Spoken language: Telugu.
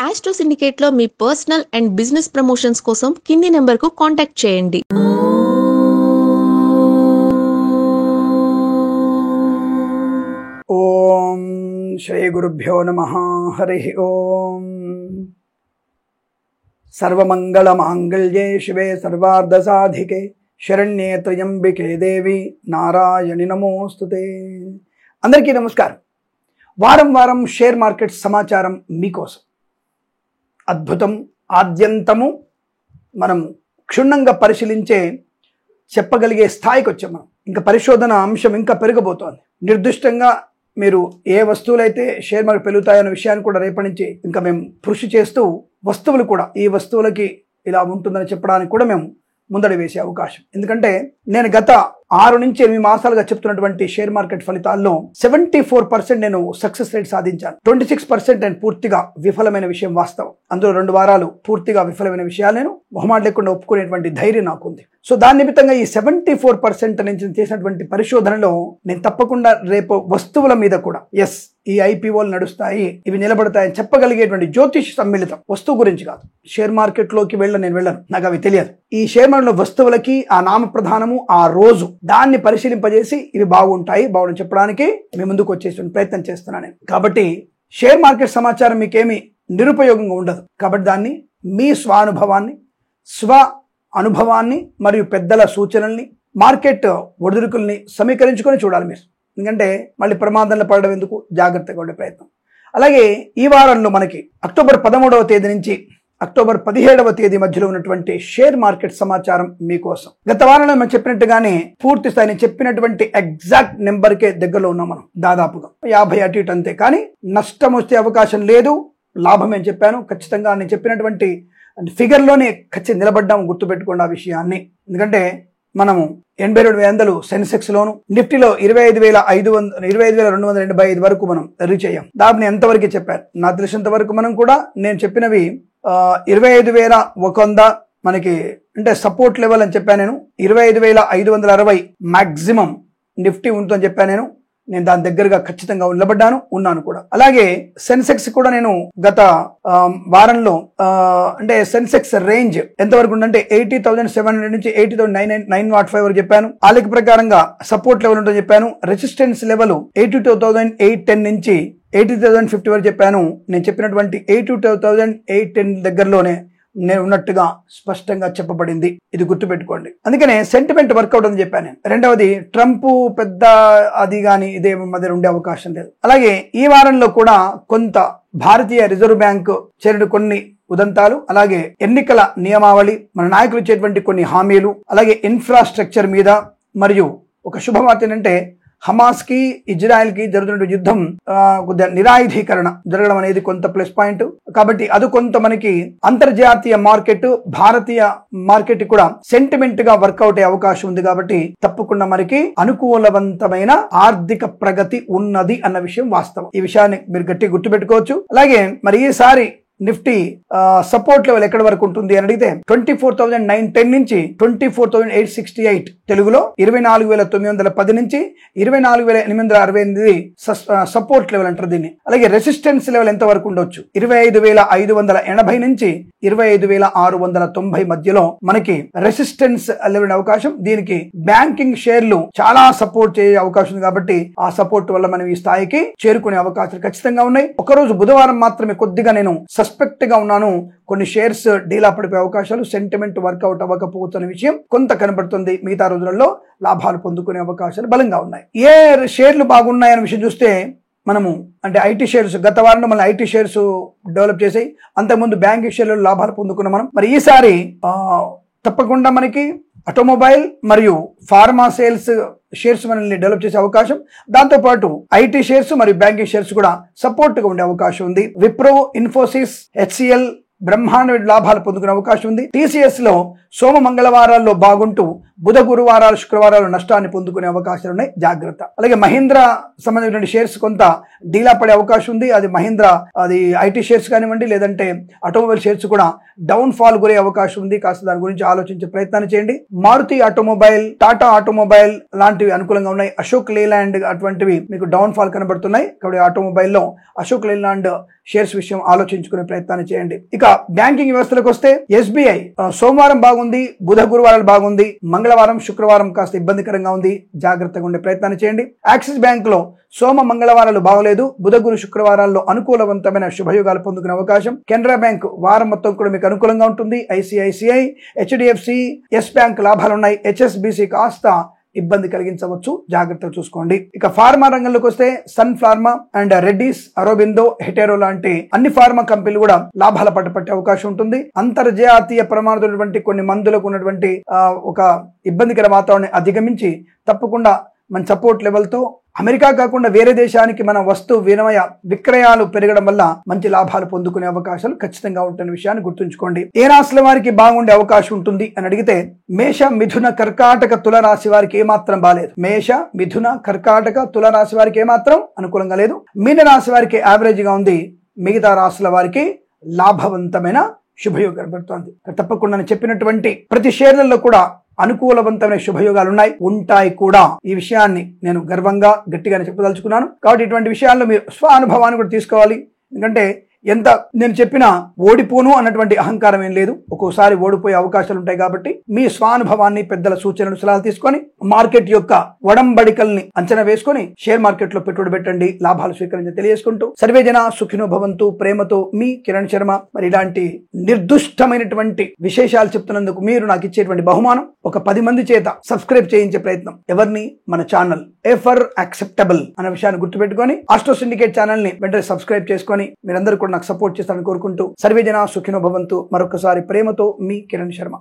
ఆస్ట్రో సిండికేట్లో మీ పర్సనల్ అండ్ బిజినెస్ ప్రమోషన్స్ కోసం కింది నెంబర్కు కాంటాక్ట్ చేయండి. ఓం శ్రీ గురుభ్యో నమః. హరి ఓం. సర్వమంగళ మాంగళ్యే శివే సర్వార్థ సాధికే శరణ్యే త్రయంబికే దేవి నారాయణి నమోస్తుతే. అందరికీ నమస్కారం. వారం వారం షేర్ మార్కెట్ సమాచారం మీకోసం అద్భుతం ఆద్యంతము మనం క్షుణ్ణంగా పరిశీలించే చెప్పగలిగే స్థాయికి వచ్చాం. మనం ఇంకా పరిశోధన అంశం ఇంకా పెరగబోతోంది. నిర్దిష్టంగా మీరు ఏ వస్తువులైతే షేర్ మార్కెట్ పెరుగుతాయన్న విషయాన్ని కూడా రేపటి నుంచి ఇంకా మేము కృషి చేస్తూ వస్తువులు కూడా ఈ వస్తువులకి ఇలా ఉంటుందని చెప్పడానికి కూడా మేము ముందడి వేసే అవకాశం. ఎందుకంటే నేను గత 6 నుంచి 8 మాసాలుగా చెప్తున్నటువంటి షేర్ మార్కెట్ ఫలితాల్లో 74% నేను సక్సెస్ రేట్ సాధించాను. 26% నేను పూర్తిగా విఫలమైన విషయం వాస్తవం. అందులో 2 వారాలు పూర్తిగా విఫలమైన విషయాలు నేను మొహమాట లేకుండా ఒప్పుకునేటువంటి ధైర్యం నాకుంది. సో దాని నిమిత్తంగా ఈ 74% నుంచి చేసినటువంటి పరిశోధనలో నేను తప్పకుండా రేపు వస్తువుల మీద కూడా ఈ ఐపీఓలు నడుస్తాయి, ఇవి నిలబడతాయని చెప్పగలిగేటువంటి జ్యోతిష్ సమ్మిళితం. వస్తువు గురించి కాదు, షేర్ మార్కెట్ లోకి నేను వెళ్ళను, నాకు అవి తెలియదు. ఈ షేర్ మార్కెట్ వస్తువులకి ఆ నామ ప్రధానము ఆ రోజు దాన్ని పరిశీలింపజేసి ఇవి బాగుంటాయి బాగుంటాయి చెప్పడానికి మీ ముందుకు వచ్చేసి ప్రయత్నం చేస్తున్నాను నేను. కాబట్టి షేర్ మార్కెట్ సమాచారం మీకేమి నిరుపయోగంగా ఉండదు. కాబట్టి దాన్ని మీ స్వ అనుభవాన్ని మరియు పెద్దల సూచనల్ని మార్కెట్ ఒడిదుడుకుల్ని సమీకరించుకొని చూడాలి మీరు. ఎందుకంటే మళ్ళీ ప్రమాదంలో పడడం ఎందుకు, జాగ్రత్తగా ఉండే ప్రయత్నం. అలాగే ఈ వారంలో మనకి అక్టోబర్ 13వ తేదీ నుంచి అక్టోబర్ 17వ తేదీ మధ్యలో ఉన్నటువంటి షేర్ మార్కెట్ సమాచారం మీకోసం. గత వారంలో మనం చెప్పినట్టుగానే పూర్తి స్థాయిని చెప్పినటువంటి ఎగ్జాక్ట్ నెంబర్కే దగ్గరలో ఉన్నాం మనం, దాదాపుగా 50 అటు ఇటు అంతే. కానీ నష్టం వచ్చే అవకాశం లేదు, లాభం అని చెప్పాను. ఖచ్చితంగా నేను చెప్పినటువంటి ఫిగర్లోనే ఖచ్చితంగా నిలబడ్డాము, గుర్తుపెట్టుకోండి ఆ విషయాన్ని. ఎందుకంటే మనము 82,100 సెన్సెక్స్ లోను, నిఫ్టీలో 25,285 వరకు మనం రీచ్ అయ్యాం. దాన్ని ఎంతవరకు చెప్పారు నాకు తెలిసినంత వరకు మనం కూడా నేను చెప్పినవి 25,100 మనకి అంటే సపోర్ట్ లెవెల్ అని చెప్పాను నేను. 25,560 మాక్సిమం నిఫ్టీ ఉంటుందని చెప్పాను నేను దాని దగ్గరగా ఖచ్చితంగా ఉన్నాను కూడా. అలాగే సెన్సెక్స్ కూడా నేను గత వారంలో అంటే సెన్సెక్స్ రేంజ్ ఎంతవరకు ఉందంటే 80,700 నుంచి 80,905 వరకు చెప్పాను. ఆ లెక్క ప్రకారంగా సపోర్ట్ లెవెల్ ఉంటుందని చెప్పాను. రెసిస్టెన్స్ లెవెల్ 82,810 నుంచి 80,050 వరకు చెప్పాను. నేను చెప్పినటువంటి 82,810 దగ్గరలోనే నేను ఉన్నట్టుగా స్పష్టంగా చెప్పబడింది, ఇది గుర్తుపెట్టుకోండి. అందుకనే సెంటిమెంట్ వర్కౌట్ అని చెప్పాను నేను. రెండవది ట్రంప్ పెద్ద అది కానీ ఇదే మధ్య ఉండే అవకాశం లేదు. అలాగే ఈ వారంలో కూడా కొంత భారతీయ రిజర్వ్ బ్యాంకు చేరిన కొన్ని ఉదంతాలు, అలాగే ఎన్నికల నియమావళి, మన నాయకులు ఇచ్చేటువంటి కొన్ని హామీలు, అలాగే ఇన్ఫ్రాస్ట్రక్చర్ మీద, మరియు ఒక శుభవార్త ఏంటంటే హమాస్ కి ఇజ్రాయెల్ కి జరుగుతున్న యుద్ధం కొద్దిగా నిరాయుధీకరణ జరగడం అనేది కొంత ప్లస్ పాయింట్. కాబట్టి అది కొంత మనకి అంతర్జాతీయ మార్కెట్, భారతీయ మార్కెట్ కూడా సెంటిమెంట్ గా వర్కౌట్ అయ్యే అవకాశం ఉంది. కాబట్టి తప్పకుండా మనకి అనుకూలవంతమైన ఆర్థిక ప్రగతి ఉన్నది అన్న విషయం వాస్తవం. ఈ విషయాన్ని మీరు గట్టిగా గుర్తుపెట్టుకోవచ్చు. అలాగే మరి ఈసారి నిఫ్టీ సపోర్ట్ లెవెల్ ఎక్కడి వరకు ఉంటుంది అని అడిగితే 24,910 నుంచి 24,868, తెలుగులో 24,910 నుంచి 24,868 సపోర్ట్ లెవెల్ అంటారు దీన్ని. అలాగే రెసిస్టెన్స్ లెవెల్ ఎంత వరకు ఉండొచ్చు 25,580 నుంచి 25,690 మధ్యలో మనకి రెసిస్టెన్స్ లెవెల్ అవకాశం. దీనికి బ్యాంకింగ్ షేర్లు చాలా సపోర్ట్ చేసే అవకాశం ఉంది. కాబట్టి ఆ సపోర్ట్ వల్ల మనం ఈ స్థాయికి చేరుకునే అవకాశాలు ఖచ్చితంగా ఉన్నాయి. ఒకరోజు బుధవారం మాత్రమే కొద్దిగా నేను సస్పెక్ట్ గా ఉన్నాను, కొన్ని షేర్స్ డీలా పడిపోయే అవకాశాలు, సెంటిమెంట్ వర్కౌట్ అవ్వకపోతున్న విషయం కొంత కనబడుతుంది. మిగతా రోజులలో లాభాలు పొందుకునే అవకాశాలు బలంగా ఉన్నాయి. ఏ షేర్లు బాగున్నాయనే విషయం చూస్తే మనము అంటే ఐటీ షేర్స్ గత వారంలో మన ఐటీ షేర్స్ డెవలప్ చేసాయి. అంతకుముందు బ్యాంకింగ్ షేర్లు లాభాలు పొందుకున్నాం మనం. మరి ఈసారి తప్పకుండా మనకి ఆటోమొబైల్ మరియు ఫార్మా సేల్స్ షేర్స్ మనల్ని డెవలప్ చేసే అవకాశం, దాంతోపాటు ఐటీ షేర్స్ మరియు బ్యాంకింగ్ షేర్స్ కూడా సపోర్ట్ గా ఉండే అవకాశం ఉంది. విప్రో, ఇన్ఫోసిస్, హెచ్సిఎల్ బ్రహ్మాండ లాభాలు పొందుకునే అవకాశం ఉంది. టీసీఎస్ లో సోమ మంగళవారాల్లో బాగుంటూ బుధ గురువారాలు శుక్రవారాలు నష్టాన్ని పొందుకునే అవకాశాలు ఉన్నాయి, జాగ్రత్త. అలాగే మహీంద్రా సంబంధించిన షేర్స్ కొంత డీలా పడే అవకాశం ఉంది. అది మహీంద్రా అది ఐటీ షేర్స్ కానివ్వండి, లేదంటే ఆటోమొబైల్ షేర్స్ కూడా డౌన్ ఫాల్ గురే అవకాశం ఉంది. కాస్త దాని గురించి ఆలోచించే ప్రయత్నాన్ని చేయండి. మారుతి ఆటోమొబైల్, టాటా ఆటోమొబైల్ లాంటివి అనుకూలంగా ఉన్నాయి. అశోక్ లేలాండ్ అటువంటివి మీకు డౌన్ ఫాల్ కనబడుతున్నాయి. కాబట్టి ఆటోమొబైల్లో అశోక్ లేలాండ్ షేర్స్ విషయం ఆలోచించుకునే ప్రయత్నాన్ని చేయండి. ఇక బ్యాంకింగ్ వ్యవస్థలకు వస్తే SBI సోమవారం బాగుంది, బుధ గురువారాలు బాగుంది, మంగళవారం శుక్రవారం కాస్త ఇబ్బందికరంగా ఉంది, జాగ్రత్తగా ఉండే ప్రయత్నాన్ని చేయండి. యాక్సిస్ బ్యాంక్ లో సోమ మంగళవారాలు బాగలేదు, బుధ గురు శుక్రవారాల్లో అనుకూలవంతమైన శుభయోగాలు పొందుకునే అవకాశం. కెనరా బ్యాంక్ వారం మొత్తం కూడా మీకు అనుకూలంగా ఉంటుంది. ICICI, HDFC, ఎస్ బ్యాంక్ లాభాలున్నాయి. HSBC కాస్త ఇబ్బంది కలిగించవచ్చు, జాగ్రత్తలు చూసుకోండి. ఇక ఫార్మా రంగంలోకి వస్తే Sun pharma and Reddy's, Aurobindo, Hetero లాంటి అన్ని ఫార్మా కంపెనీలు కూడా లాభాల పట్టే అవకాశం ఉంటుంది. అంతర్జాతీయ ప్రమాణమైనటువంటి కొన్ని మందులకు ఉన్నటువంటి ఒక ఇబ్బందికర వాతావరణాన్ని అధిగమించి తప్పకుండా మన సపోర్ట్ లెవెల్తో అమెరికా కాకుండా వేరే దేశానికి మన వస్తు వినిమయ విక్రయాలు పెరగడం వల్ల మంచి లాభాలు పొందుకునే అవకాశాలు ఖచ్చితంగా ఉంటున్న విషయాన్ని గుర్తుంచుకోండి. ఏ రాశుల వారికి బాగుండే అవకాశం ఉంటుంది అని అడిగితే మేష, మిథున, కర్కాటక, తుల రాశి వారికి ఏమాత్రం బాలేదు. మేష, మిథున, కర్కాటక, తుల రాశి వారికి ఏమాత్రం అనుకూలంగా లేదు. మీన రాశి వారికి యావరేజ్ గా ఉంది. మిగతా రాశుల వారికి లాభవంతమైన శుభయోగం కనబడుతోంది. తప్పకుండా నేను చెప్పినటువంటి ప్రతి షేర్లలో కూడా అనుకూలవంతమైన శుభయోగాలు ఉంటాయి కూడా. ఈ విషయాన్ని నేను గర్వంగా గట్టిగానే చెప్పదలుచుకున్నాను. కాబట్టి ఇటువంటి విషయాల్లో మీరు స్వానుభవాన్ని కూడా తీసుకోవాలి. ఎందుకంటే ఎంత నేను చెప్పినా ఓడిపోను అన్నటువంటి అహంకారం ఏం లేదు. ఒక్కోసారి ఓడిపోయే అవకాశాలు ఉంటాయి. కాబట్టి మీ స్వానుభవాన్ని, పెద్దల సూచనలు, సలహాలు తీసుకొని మార్కెట్ యొక్క ఒడంబడికల్ని అంచనా వేసుకొని షేర్ మార్కెట్ లో పెట్టుబడి పెట్టండి, లాభాలు స్వీకరించి తెలియజేసుకుంటూ సర్వే జన సుఖినో భవంతు. ప్రేమతో మీ కిరణ్ శర్మ. మరి ఇలాంటి నిర్దుష్టమైనటువంటి విశేషాలు చెప్తున్నందుకు మీరు నాకు ఇచ్చేటువంటి బహుమానం ఒక 10 మంది చేత సబ్స్క్రైబ్ చేయించే ప్రయత్నం. ఎవరిని? మన ఛానల్ ఎఫర్ యాక్సెప్టబుల్ అనే విషయాన్ని గుర్తుపెట్టుకొని ఆస్ట్రో సిండికేట్ ఛానల్ ని వెంటనే సబ్స్క్రైబ్ చేసుకొని మీరందరూ కూడా నాకు సపోర్ట్ చేస్తారని కోరుకుంటూ సర్వే జన సుఖినో భవంతు. మరొకసారి ప్రేమతో మీ కిరణ్ శర్మ.